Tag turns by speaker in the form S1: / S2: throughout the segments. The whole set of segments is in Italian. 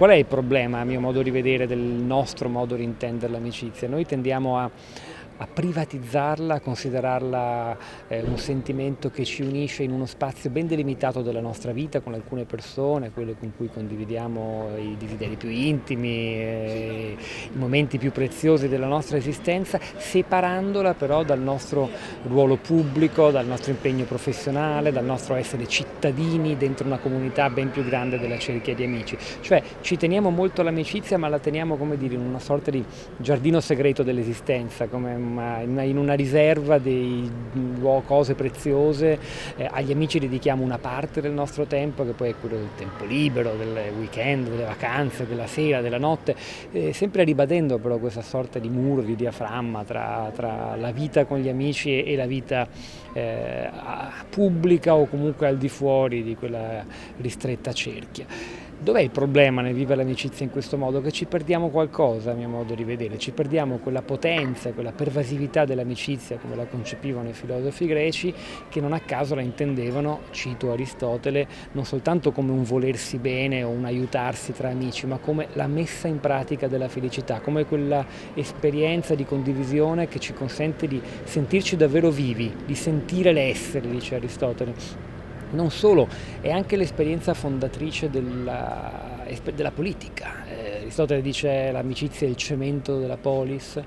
S1: Qual è il problema, a mio modo di vedere, del nostro modo di intendere l'amicizia? Noi tendiamo a privatizzarla, a considerarla un sentimento che ci unisce in uno spazio ben delimitato della nostra vita con alcune persone, quelle con cui condividiamo i desideri più intimi, i momenti più preziosi della nostra esistenza, separandola però dal nostro ruolo pubblico, dal nostro impegno professionale, dal nostro essere cittadini dentro una comunità ben più grande della cerchia di amici. Cioè ci teniamo molto all'amicizia, ma la teniamo, come dire, in una sorta di giardino segreto dell'esistenza, come in una riserva di cose preziose. Agli amici dedichiamo una parte del nostro tempo, che poi è quello del tempo libero, del weekend, delle vacanze, della sera, della notte, sempre ribadendo però questa sorta di muro, di diaframma tra la vita con gli amici e la vita pubblica o comunque al di fuori di quella ristretta cerchia. Dov'è il problema nel vivere l'amicizia in questo modo? Che ci perdiamo qualcosa, a mio modo di vedere, ci perdiamo quella potenza, quella pervasività dell'amicizia come la concepivano i filosofi greci, che non a caso la intendevano, cito Aristotele, non soltanto come un volersi bene o un aiutarsi tra amici, ma come la messa in pratica della felicità, come quella esperienza di condivisione che ci consente di sentirci davvero vivi, di sentire l'essere, dice Aristotele. Non solo, è anche l'esperienza fondatrice della politica. Aristotele dice l'amicizia è il cemento della polis,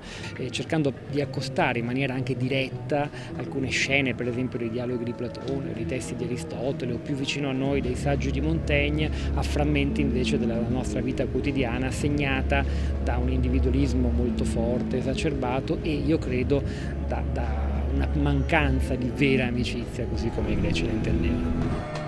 S1: cercando di accostare in maniera anche diretta alcune scene, per esempio dei dialoghi di Platone, dei testi di Aristotele, o più vicino a noi dei saggi di Montaigne, a frammenti invece della nostra vita quotidiana, segnata da un individualismo molto forte, esacerbato, e io credo da una mancanza di vera amicizia, così come i greci la intendevano.